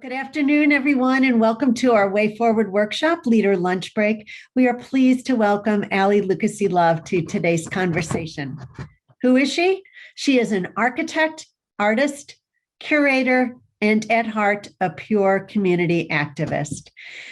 Good afternoon, everyone, and welcome to our Way Forward Workshop, Leader Lunch Break. We are pleased to welcome Ali Lucasy-Love to today's conversation. Who is she? She is an architect, artist, curator, and at heart, a pure community activist.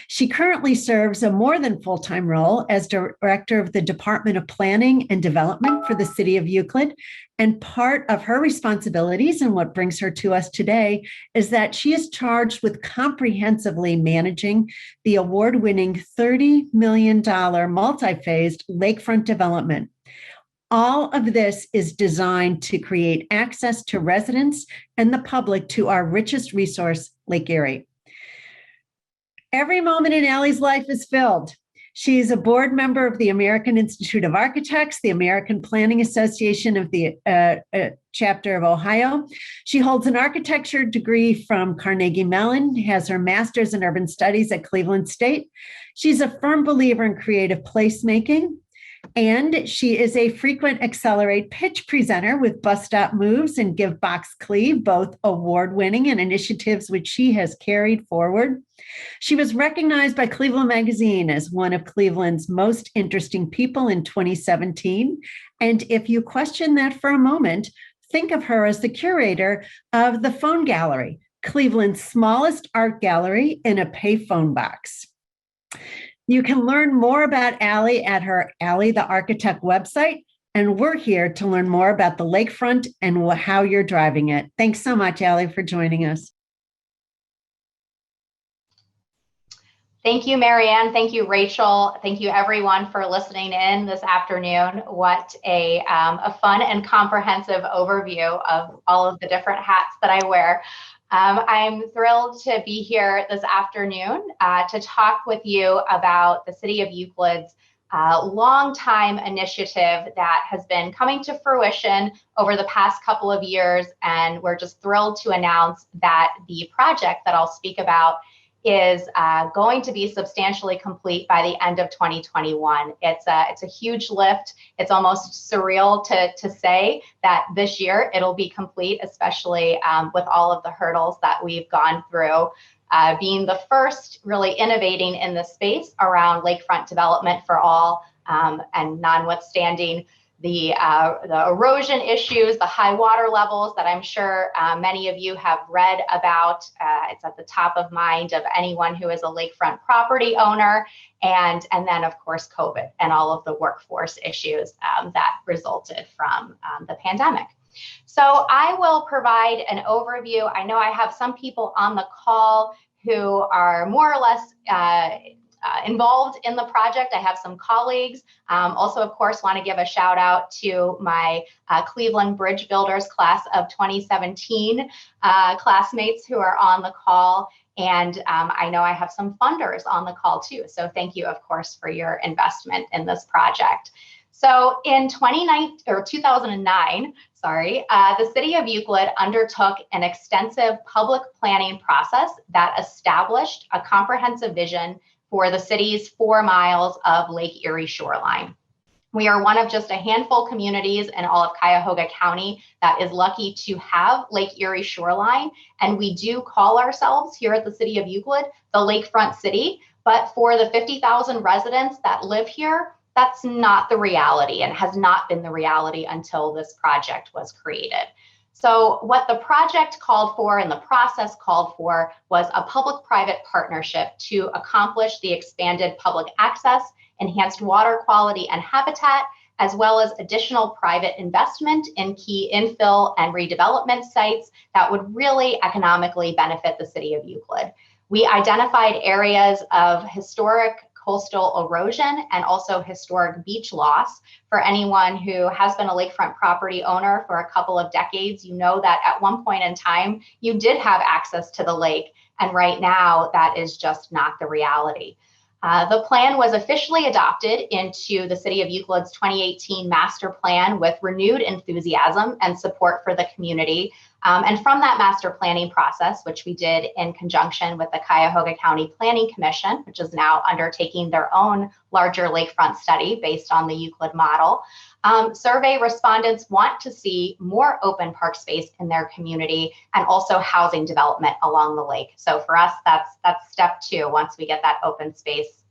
She currently serves a more than full-time role as director of the Department of Planning and Development for the City of Euclid. And part of her responsibilities and what brings her to us today is that she is charged with comprehensively managing the award-winning $30 million multi-phased lakefront development. All of this is designed to create access to residents and the public to our richest resource, Lake Erie. Every moment in Ali's life is filled. She is a board member of the American Institute of Architects, the American Planning Association of the chapter of Ohio. She holds an architecture degree from Carnegie Mellon, has her master's in urban studies at Cleveland State. She's a firm believer in creative placemaking. And she is a frequent Accelerate pitch presenter with Bus Stop Moves and Give Box Cleve, both award-winning and initiatives which she has carried forward. She was recognized by Cleveland Magazine as one of Cleveland's most interesting people in 2017. And if you question that for a moment, think of her as the curator of the Phone Gallery, Cleveland's smallest art gallery in a payphone box. You can learn more about Ali at her Ali the Architect website, and we're here to learn more about the lakefront and how you're driving it. Thanks so much, Ali, for joining us. Thank you, Marianne. Thank you, Rachel. Thank you, everyone, for listening in this afternoon. What a fun and comprehensive overview of all of the different hats that I wear. I'm thrilled to be here this afternoon to talk with you about the City of Euclid's long-time initiative that has been coming to fruition over the past couple of years. And we're just thrilled to announce that the project that I'll speak about is going to be substantially complete by the end of 2021. It's a huge lift. It's almost surreal to say that this year it'll be complete, especially with all of the hurdles that we've gone through. Being the first really innovating in the space around lakefront development for all, and notwithstanding the erosion issues, the high water levels that I'm sure many of you have read about. It's at the top of mind of anyone who is a lakefront property owner, and then of course COVID and all of the workforce issues that resulted from the pandemic. So I will provide an overview. I know I have some people on the call who are more or less involved in the project. I have some colleagues. Also, of course, want to give a shout out to my Cleveland Bridge Builders class of 2017 classmates who are on the call. And I know I have some funders on the call too. So thank you, of course, for your investment in this project. So in 2009, the City of Euclid undertook an extensive public planning process that established a comprehensive vision for the city's 4 miles of Lake Erie shoreline. We are one of just a handful of communities in all of Cuyahoga County that is lucky to have Lake Erie shoreline. And we do call ourselves here at the City of Euclid, the Lakefront City. But for the 50,000 residents that live here, that's not the reality and has not been the reality until this project was created. So what the project called for and the process called for was a public-private partnership to accomplish the expanded public access, enhanced water quality and habitat, as well as additional private investment in key infill and redevelopment sites that would really economically benefit the City of Euclid. We identified areas of historic coastal erosion and also historic beach loss. For anyone who has been a lakefront property owner for a couple of decades, you know that at one point in time, you did have access to the lake. And right now, that is just not the reality. The plan was officially adopted into the City of Euclid's 2018 master plan with renewed enthusiasm and support for the community. And from that master planning process, which we did in conjunction with the Cuyahoga County Planning Commission, which is now undertaking their own larger lakefront study based on the Euclid model, survey respondents want to see more open park space in their community and also housing development along the lake. So for us, that's step 2 once we get that open space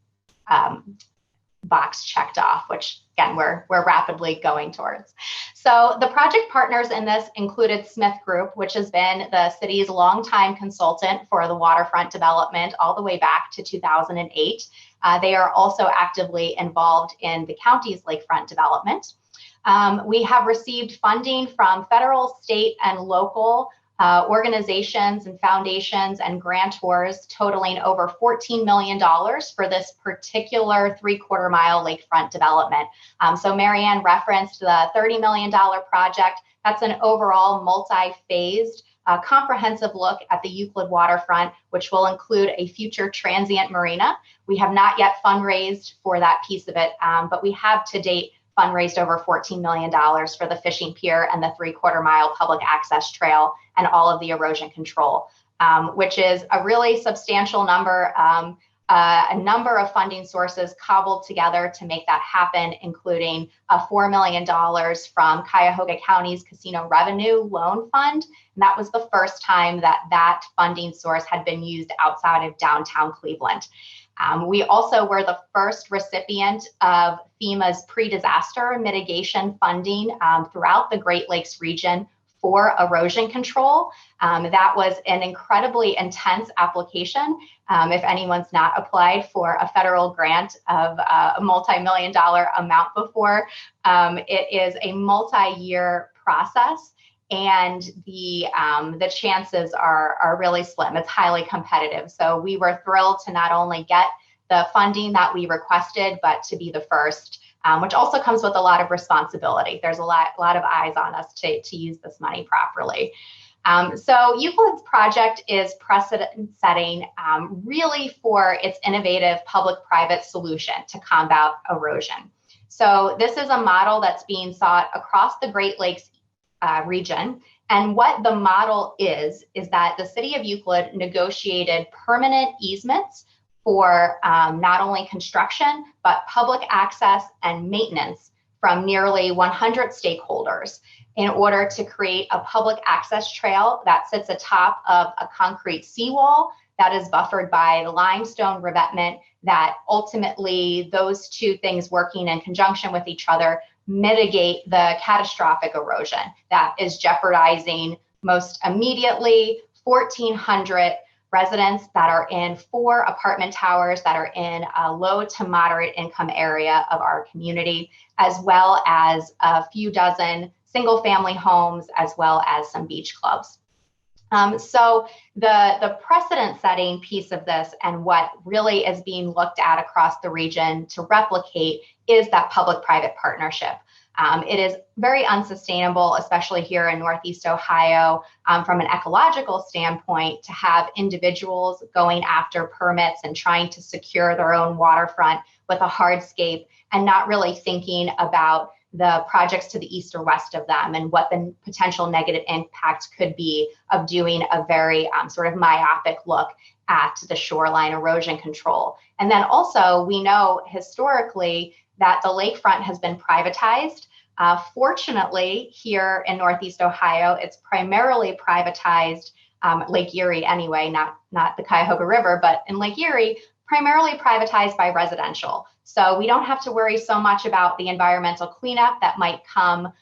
box checked off, which again, we're rapidly going towards. So the project partners in this included Smith Group, which has been the city's longtime consultant for the waterfront development all the way back to 2008. They are also actively involved in the county's lakefront development. We have received funding from federal, state, and local organizations and foundations and grantors totaling over $14 million for this particular 3/4 mile lakefront development. So Marianne referenced the $30 million project. That's an overall multi-phased comprehensive look at the Euclid waterfront, which will include a future transient marina. We have not yet fundraised for that piece of it, but we have to date fundraised over $14 million for the fishing pier and the 3/4 mile public access trail and all of the erosion control, which is a really substantial number, a number of funding sources cobbled together to make that happen, including $4 million from Cuyahoga County's Casino Revenue Loan Fund. And that was the first time that that funding source had been used outside of downtown Cleveland. We also were the first recipient of FEMA's pre-disaster mitigation funding throughout the Great Lakes region for erosion control. That was an incredibly intense application. If anyone's not applied for a federal grant of a multi-million-dollar amount before, it is a multi-year process. And the chances are really slim. It's highly competitive. So we were thrilled to not only get the funding that we requested, but to be the first, which also comes with a lot of responsibility. There's a lot of eyes on us to use this money properly. So Euclid's project is precedent setting really for its innovative public-private solution to combat erosion. So this is a model that's being sought across the Great Lakes region. And what the model is that the City of Euclid negotiated permanent easements for not only construction, but public access and maintenance from nearly 100 stakeholders in order to create a public access trail that sits atop of a concrete seawall that is buffered by the limestone revetment, that ultimately those two things working in conjunction with each other mitigate the catastrophic erosion that is jeopardizing most immediately 1,400 residents that are in 4 apartment towers that are in a low to moderate income area of our community, as well as a few dozen single family homes, as well as some beach clubs. So the precedent setting piece of this and what really is being looked at across the region to replicate is that public-private partnership. It is very unsustainable, especially here in Northeast Ohio, from an ecological standpoint, to have individuals going after permits and trying to secure their own waterfront with a hardscape and not really thinking about the projects to the east or west of them and what the potential negative impact could be of doing a very sort of myopic look at the shoreline erosion control. And then also, we know historically that the lakefront has been privatized. Fortunately, here in Northeast Ohio, it's primarily privatized, Lake Erie anyway, not the Cuyahoga River, but in Lake Erie, primarily privatized by residential. So we don't have to worry so much about the environmental cleanup that might come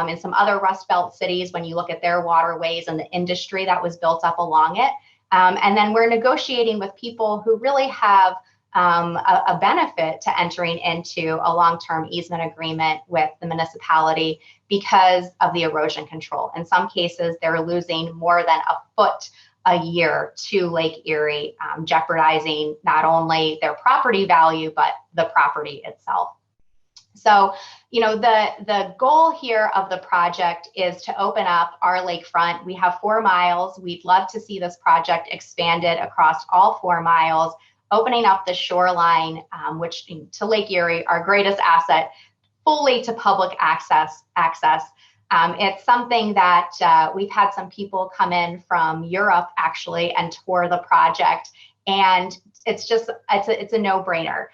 in some other Rust Belt cities when you look at their waterways and the industry that was built up along it. And then we're negotiating with people who really have a benefit to entering into a long-term easement agreement with the municipality because of the erosion control. In some cases, they're losing more than a foot a year to Lake Erie, jeopardizing not only their property value, but the property itself. So, you know, the goal here of the project is to open up our lakefront. We have 4 miles. We'd love to see this project expanded across all 4 miles, opening up the shoreline, which to Lake Erie, our greatest asset, fully to public access, It's something that we've had some people come in from Europe actually and tour the project, and it's a no-brainer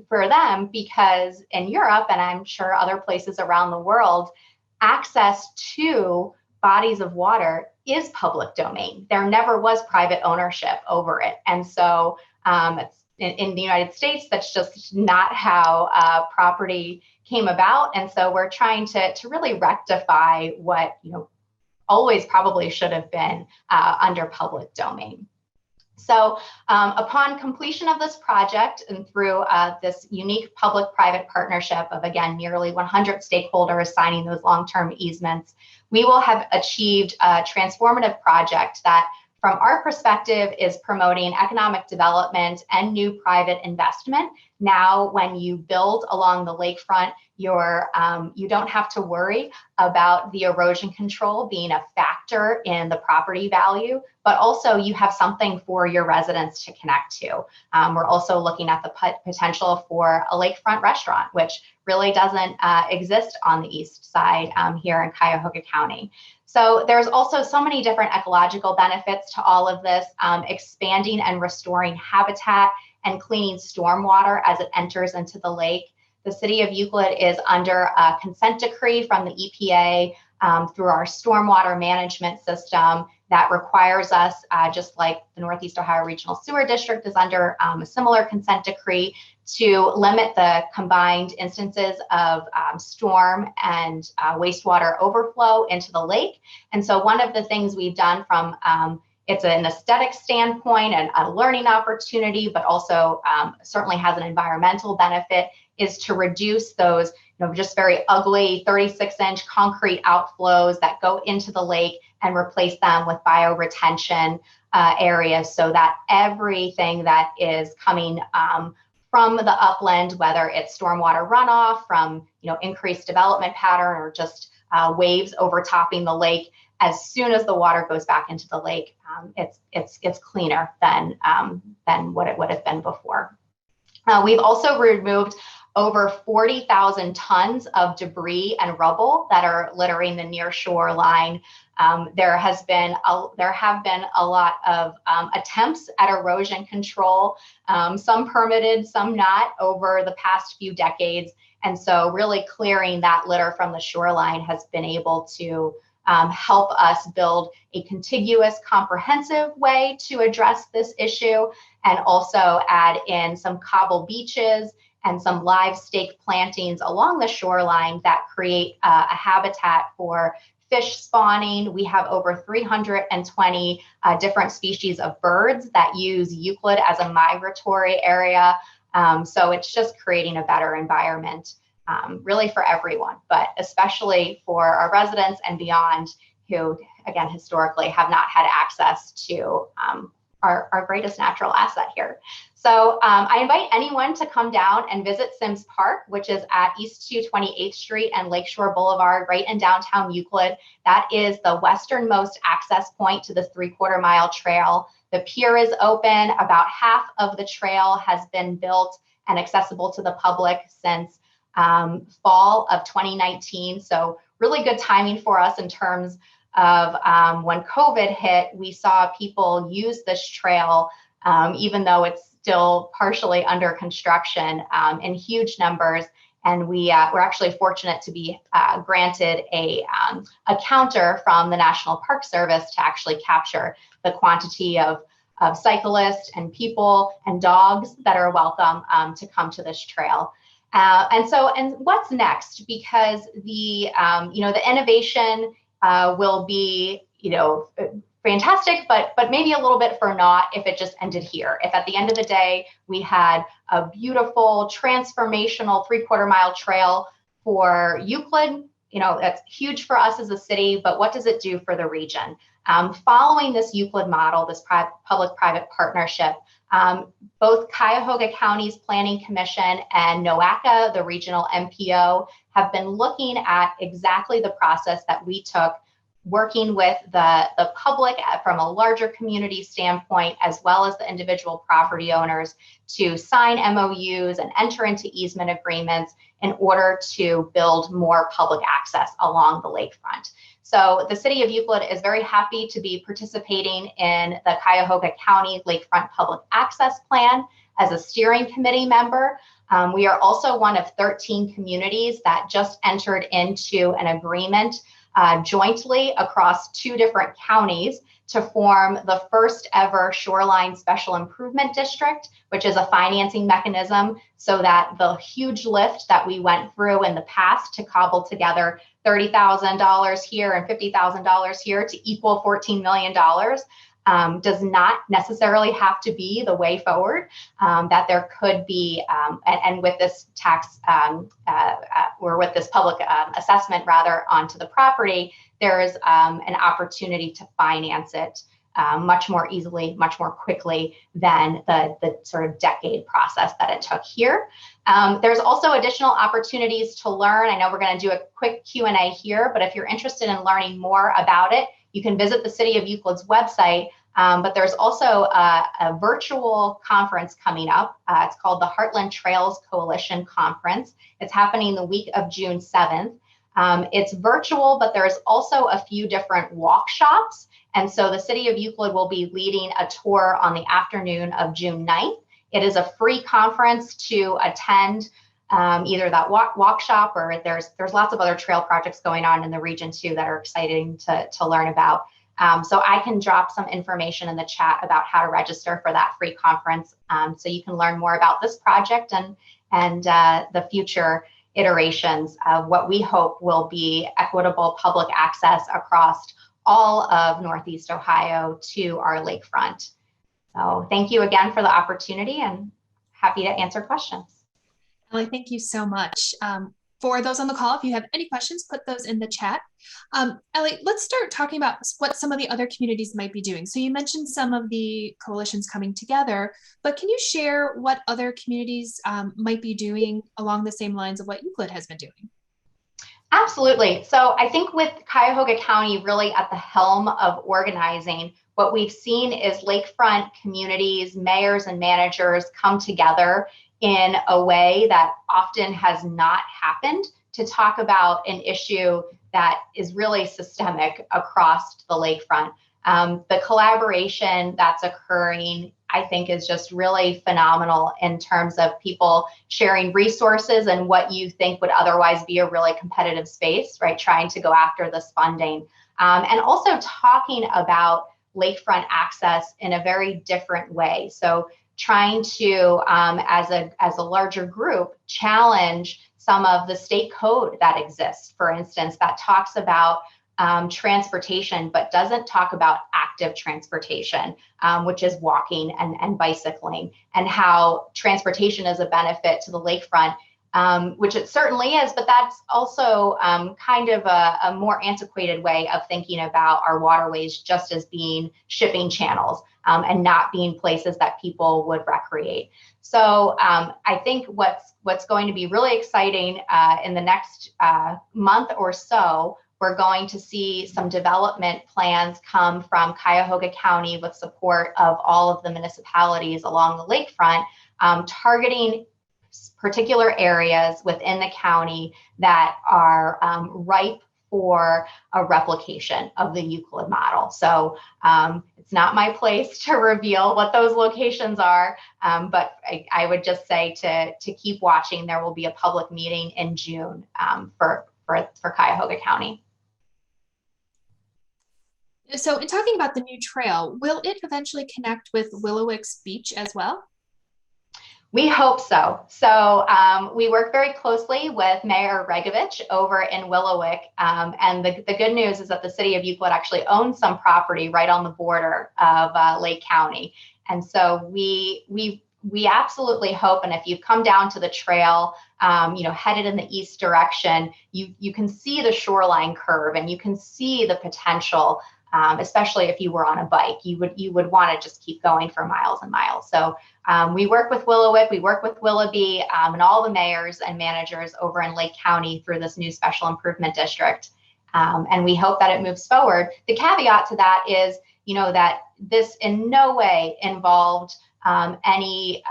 for them, because in Europe, and I'm sure other places around the world, access to bodies of water is public domain. There never was private ownership over it. And so in the United States, that's just not how property came about. And so we're trying to really rectify what, always probably should have been under public domain. So upon completion of this project and through this unique public-private partnership of, again, nearly 100 stakeholders signing those long-term easements, we will have achieved a transformative project that, from our perspective, is promoting economic development and new private investment. Now, when you build along the lakefront, you don't have to worry about the erosion control being a factor in the property value, but also you have something for your residents to connect to. We're also looking at the potential for a lakefront restaurant, which really doesn't exist on the east side here in Cuyahoga County. So there's also so many different ecological benefits to all of this, expanding and restoring habitat and cleaning stormwater as it enters into the lake. The City of Euclid is under a consent decree from the EPA through our stormwater management system that requires us, just like the Northeast Ohio Regional Sewer District is under a similar consent decree, to limit the combined instances of storm and wastewater overflow into the lake. And so one of the things we've done from it's an aesthetic standpoint and a learning opportunity, but also certainly has an environmental benefit, is to reduce those just very ugly 36-inch concrete outflows that go into the lake and replace them with bioretention areas, so that everything that is coming from the upland, whether it's stormwater runoff from increased development pattern or just waves overtopping the lake, as soon as the water goes back into the lake, it's cleaner than what it would have been before. We've also removed over 40,000 tons of debris and rubble that are littering the near shoreline. There have been a lot of attempts at erosion control, some permitted, some not, over the past few decades. And so really clearing that litter from the shoreline has been able to help us build a contiguous, comprehensive way to address this issue, and also add in some cobble beaches and some live stake plantings along the shoreline that create a habitat for fish spawning. We have over 320 different species of birds that use Euclid as a migratory area. So it's just creating a better environment really for everyone, but especially for our residents and beyond, who, again, historically have not had access to our greatest natural asset here. So I invite anyone to come down and visit Sims Park, which is at East 228th Street and Lakeshore Boulevard, right in downtown Euclid. That is the westernmost access point to the 3/4 mile trail. The pier is open. About half of the trail has been built and accessible to the public since fall of 2019. So really good timing for us in terms of when COVID hit. We saw people use this trail, even though it's still partially under construction, in huge numbers. And we're actually fortunate to be granted a counter from the National Park Service to actually capture the quantity of cyclists and people and dogs that are welcome to come to this trail. And what's next? Because the innovation will be fantastic, but maybe a little bit for naught if it just ended here. If at the end of the day we had a beautiful transformational 3/4 mile trail for Euclid, that's huge for us as a city, but what does it do for the region? Following this Euclid model, this public-private partnership, both Cuyahoga County's Planning Commission and NOACA, the regional MPO, have been looking at exactly the process that we took working with the public from a larger community standpoint, as well as the individual property owners, to sign MOUs and enter into easement agreements in order to build more public access along the lakefront. So the City of Euclid is very happy to be participating in the Cuyahoga County Lakefront Public Access Plan as a steering committee member. We are also one of 13 communities that just entered into an agreement jointly across 2 different counties to form the first ever Shoreline Special Improvement District, which is a financing mechanism so that the huge lift that we went through in the past to cobble together $30,000 here and $50,000 here to equal $14 million does not necessarily have to be the way forward, that there could be, and with this tax, or with this public assessment rather onto the property, there is an opportunity to finance it much more easily, much more quickly than the sort of decade process that it took here. There's also additional opportunities to learn. I know we're going to do a quick Q&A here, but if you're interested in learning more about it, you can visit the City of Euclid's website. But there's also a virtual conference coming up. It's called the Heartland Trails Coalition Conference. It's happening the week of June 7th. It's virtual, but there's also a few different walk shops. And so the City of Euclid will be leading a tour on the afternoon of June 9th. It is a free conference to attend, either that walk shop, or there's lots of other trail projects going on in the region too that are exciting to learn about. So I can drop some information in the chat about how to register for that free conference, so you can learn more about this project and the future iterations of what we hope will be equitable public access across all of Northeast Ohio to our lakefront. So thank you again for the opportunity, and happy to answer questions. Ellie, thank you so much. For those on the call, if you have any questions, put those in the chat. Ellie, let's start talking about what some of the other communities might be doing. So you mentioned some of the coalitions coming together, but can you share what other communities might be doing along the same lines of what Euclid has been doing? Absolutely. So I think with Cuyahoga County really at the helm of organizing, what we've seen is lakefront communities, mayors and managers come together in a way that often has not happened to talk about an issue that is really systemic across the lakefront. The collaboration that's occurring, I think, is just really phenomenal in terms of people sharing resources and what you think would otherwise be a really competitive space, right? Trying to go after this funding, and also talking about lakefront access in a very different way. So trying to, as a larger group, challenge some of the state code that exists, for instance, that talks about transportation, but doesn't talk about active transportation, which is walking and bicycling, and how transportation is a benefit to the lakefront, which it certainly is, but that's also kind of a more antiquated way of thinking about our waterways just as being shipping channels, and not being places that people would recreate. So I think what's going to be really exciting in the next month or so, we're going to see some development plans come from Cuyahoga County with support of all of the municipalities along the lakefront, targeting particular areas within the county that are ripe for a replication of the Euclid model. So it's not my place to reveal what those locations are, but I would just say to keep watching. There will be a public meeting in June for Cuyahoga County. So in talking about the new trail, will it eventually connect with Willowick's Beach as well? We hope so. So we work very closely with Mayor Regovich over in Willowick. And the good news is that the City of Euclid actually owns some property right on the border of Lake County. And so we absolutely hope, and if you come down to the trail, headed in the east direction, you can see the shoreline curve and you can see the potential. Especially if you were on a bike, you would want to just keep going for miles and miles. So we work with Willowick, we work with Willoughby, and all the mayors and managers over in Lake County through this new special improvement district. And we hope that it moves forward. The caveat to that is, that this in no way involved any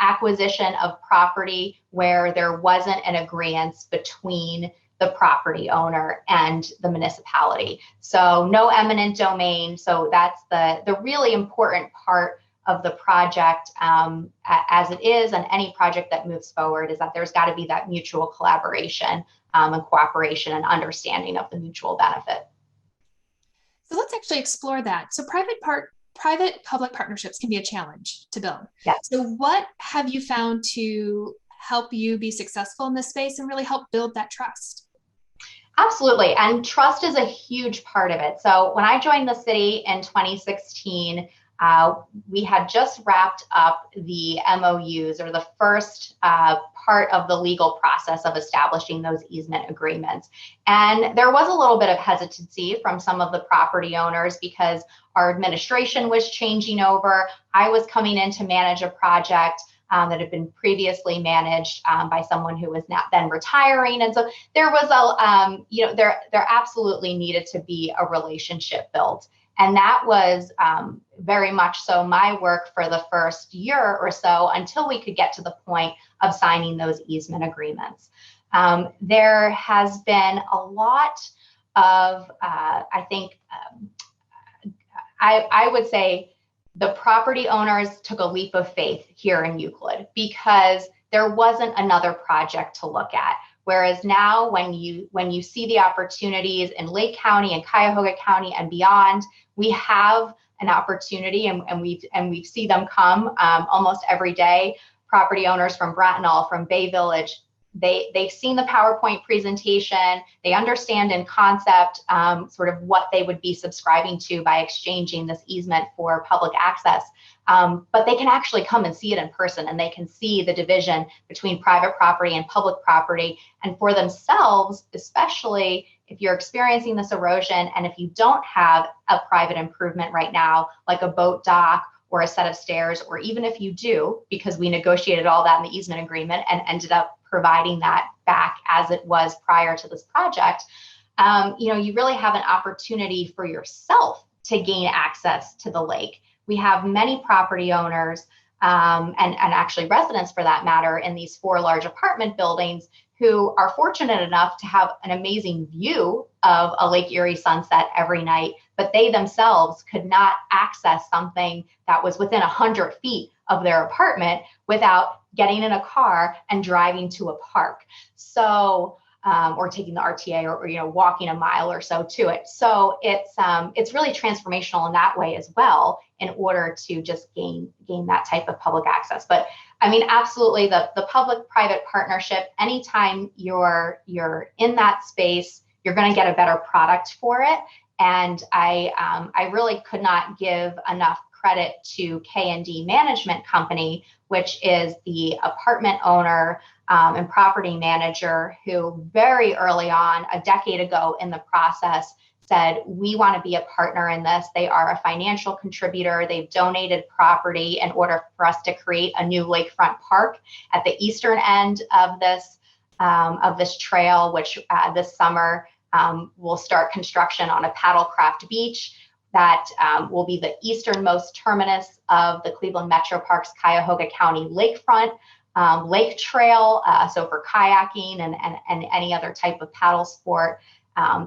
acquisition of property where there wasn't an agreement between the property owner and the municipality. So no eminent domain. So that's the really important part of the project, as it is, and any project that moves forward, is that there's got to be that mutual collaboration and cooperation and understanding of the mutual benefit. So let's actually explore that. So private-public partnerships can be a challenge to build. Yes. So what have you found to help you be successful in this space and really help build that trust? Absolutely. And trust is a huge part of it. So when I joined the city in 2016, we had just wrapped up the MOUs, or the first part of the legal process of establishing those easement agreements. And there was a little bit of hesitancy from some of the property owners because our administration was changing over. I was coming in to manage a project that had been previously managed by someone who was then retiring. And so there was there absolutely needed to be a relationship built. And that was very much so my work for the first year or so, until we could get to the point of signing those easement agreements. There has been a lot of, I think, I would say the property owners took a leap of faith here in Euclid, because there wasn't another project to look at. Whereas now, when you see the opportunities in Lake County and Cuyahoga County and beyond, we have an opportunity, and we see them come almost every day. Property owners from Brattonall, from Bay Village, they've seen the PowerPoint presentation. They understand in concept sort of what they would be subscribing to by exchanging this easement for public access. But they can actually come and see it in person, and they can see the division between private property and public property. And for themselves, especially if you're experiencing this erosion, and if you don't have a private improvement right now, like a boat dock or a set of stairs, or even if you do, because we negotiated all that in the easement agreement and ended up providing that back as it was prior to this project, you really have an opportunity for yourself to gain access to the lake. We have many property owners and actually residents, for that matter, in these 4 large apartment buildings who are fortunate enough to have an amazing view of a Lake Erie sunset every night, but they themselves could not access something that was within 100 feet of their apartment without getting in a car and driving to a park. So, or taking the RTA, or walking a mile or so to it. So it's really transformational in that way as well, in order to just gain that type of public access. But I mean, absolutely, the public-private partnership, anytime you're in that space, you're going to get a better product for it. And I really could not give enough credit to K&D Management Company, which is the apartment owner and property manager who very early on, a decade ago in the process, said, we want to be a partner in this. They are a financial contributor. They've donated property in order for us to create a new lakefront park at the eastern end of this trail, which this summer will start construction on a paddlecraft beach that will be the easternmost terminus of the Cleveland Metro Parks Cuyahoga County Lakefront Lake Trail, so for kayaking and any other type of paddle sport.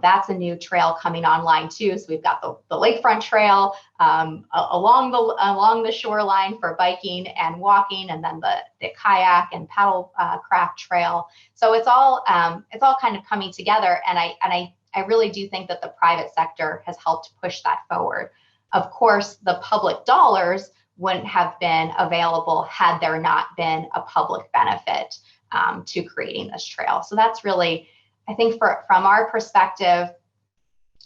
That's a new trail coming online too. So we've got the Lakefront Trail along the shoreline for biking and walking, and then the kayak and paddle craft trail. So it's all kind of coming together, and I really do think that the private sector has helped push that forward. Of course, the public dollars wouldn't have been available had there not been a public benefit to creating this trail. So that's really, I think, from our perspective,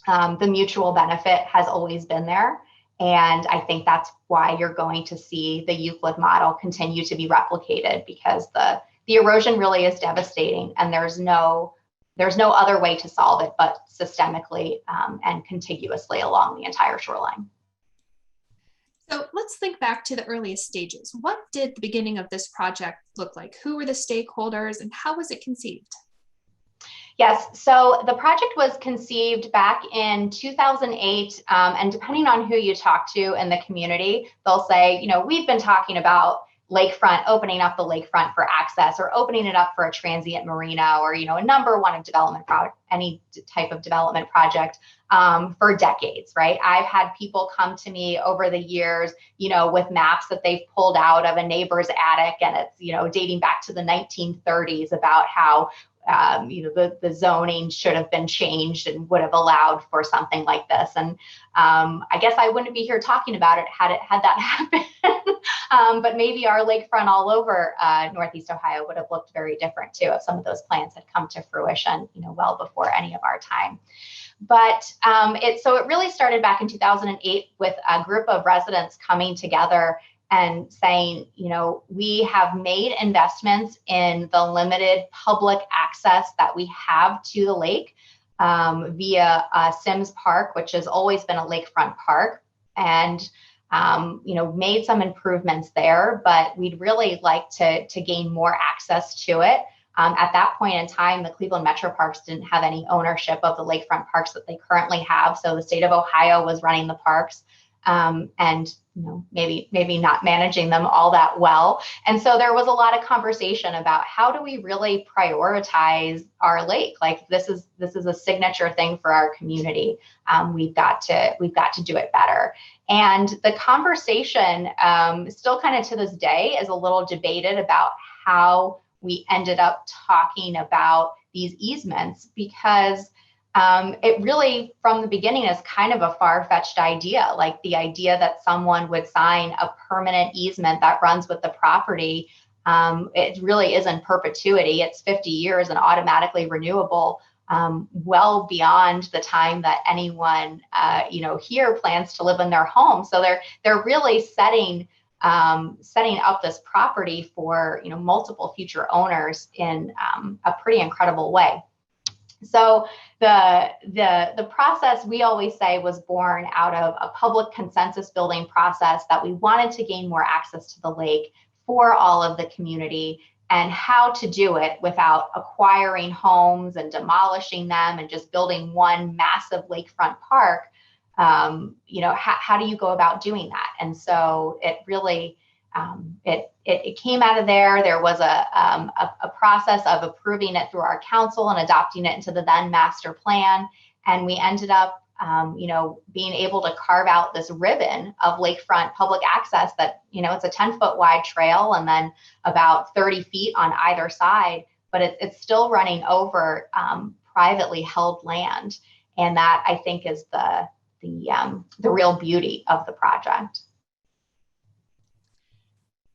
the mutual benefit has always been there. And I think that's why you're going to see the Euclid model continue to be replicated, because the erosion really is devastating, and there's no other way to solve it but systemically and contiguously along the entire shoreline. So let's think back to the earliest stages. What did the beginning of this project look like? Who were the stakeholders, and how was it conceived? Yes, so the project was conceived back in 2008, and depending on who you talk to in the community, they'll say, we've been talking about lakefront, opening up the lakefront for access, or opening it up for a transient marina, or a number one of development project, any type of development project for decades, right? I've had people come to me over the years, with maps that they've pulled out of a neighbor's attic, and it's dating back to the 1930s about how the zoning should have been changed and would have allowed for something like this. And I guess I wouldn't be here talking about it had that happened. But maybe our lakefront all over Northeast Ohio would have looked very different too if some of those plans had come to fruition, well before any of our time. But it really started back in 2008 with a group of residents coming together and saying, we have made investments in the limited public access that we have to the lake via Sims Park, which has always been a lakefront park, and made some improvements there, but we'd really like to gain more access to it. At that point in time, the Cleveland Metro Parks didn't have any ownership of the lakefront parks that they currently have, so the state of Ohio was running the parks. And maybe not managing them all that well. And so there was a lot of conversation about how do we really prioritize our lake? Like this is a signature thing for our community. We've got to do it better. And the conversation still kind of to this day is a little debated about how we ended up talking about these easements, because it really, from the beginning, is kind of a far-fetched idea, like the idea that someone would sign a permanent easement that runs with the property. It really is in perpetuity. It's 50 years and automatically renewable, well beyond the time that anyone, here plans to live in their home. So they're really setting up this property for, multiple future owners in a pretty incredible way. So the process, we always say, was born out of a public consensus building process that we wanted to gain more access to the lake for all of the community, and how to do it without acquiring homes and demolishing them and just building one massive lakefront park. How do you go about doing that? And so it really, it came out of there. There was a process of approving it through our council and adopting it into the then master plan. And we ended up, being able to carve out this ribbon of lakefront public access that, it's a 10-foot wide trail and then about 30 feet on either side, but it's still running over privately held land. And that, I think, is the real beauty of the project.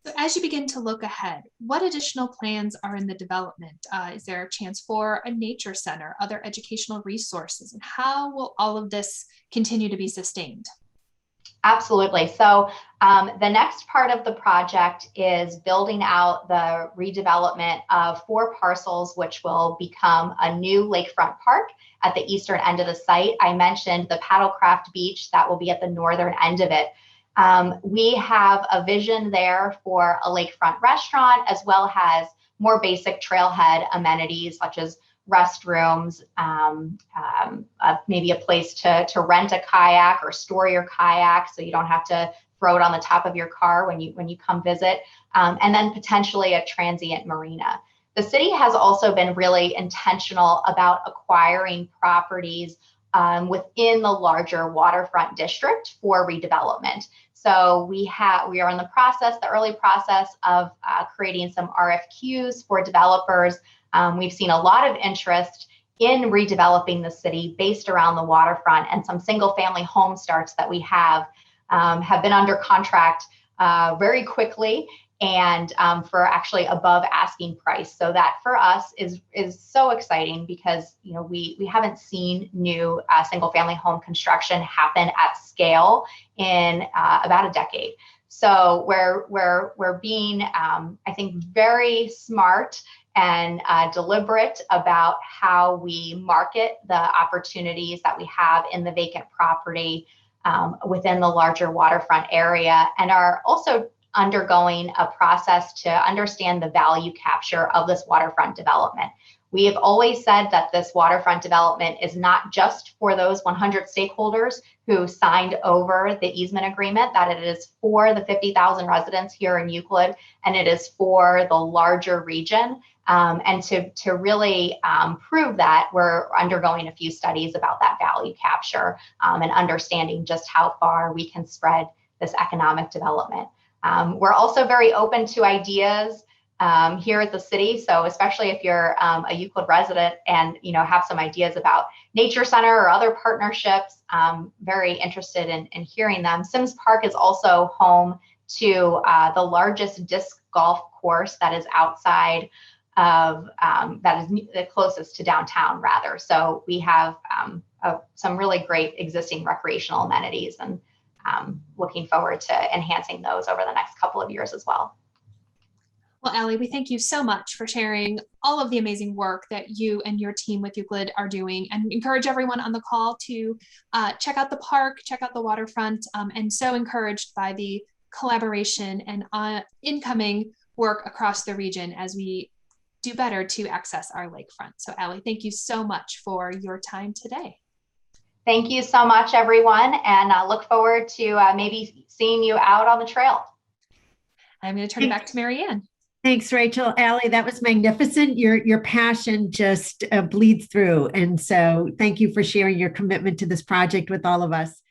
So as you begin to look ahead, what additional plans are in the development? Is there a chance for a nature center, other educational resources, and how will all of this continue to be sustained? Absolutely. So the next part of the project is building out the redevelopment of 4 parcels, which will become a new lakefront park at the eastern end of the site. I mentioned the Paddlecraft Beach that will be at the northern end of it. We have a vision there for a lakefront restaurant, as well as more basic trailhead amenities such as restrooms, maybe a place to rent a kayak or store your kayak so you don't have to throw it on the top of your car when you come visit, and then potentially a transient marina. The city has also been really intentional about acquiring properties within the larger waterfront district for redevelopment. So we are in the early process of creating some RFQs for developers. We've seen a lot of interest in redeveloping the city based around the waterfront, and some single-family home starts that we have been under contract very quickly, and for actually above asking price. So that for us is so exciting, because we haven't seen new single-family home construction happen at scale in about a decade. So we're being, I think, very smart and deliberate about how we market the opportunities that we have in the vacant property within the larger waterfront area, and are also undergoing a process to understand the value capture of this waterfront development. We have always said that this waterfront development is not just for those 100 stakeholders who signed over the easement agreement, that it is for the 50,000 residents here in Euclid, and it is for the larger region. And to really prove that, we're undergoing a few studies about that value capture and understanding just how far we can spread this economic development. We're also very open to ideas here at the city. So especially if you're a Euclid resident and have some ideas about nature center or other partnerships, very interested in hearing them. Sims Park is also home to the largest disc golf course that is outside of that is the closest to downtown, rather. So we have some really great existing recreational amenities, and looking forward to enhancing those over the next couple of years as well. Well, Allie, we thank you so much for sharing all of the amazing work that you and your team with Euclid are doing, and encourage everyone on the call to check out the park, check out the waterfront, and so encouraged by the collaboration and incoming work across the region as we do better to access our lakefront. So Allie, thank you so much for your time today. Thank you so much, everyone, and I look forward to maybe seeing you out on the trail. I'm going to turn it back to Marianne. Thanks, Rachel. Allie, that was magnificent. Your passion just bleeds through. And so thank you for sharing your commitment to this project with all of us.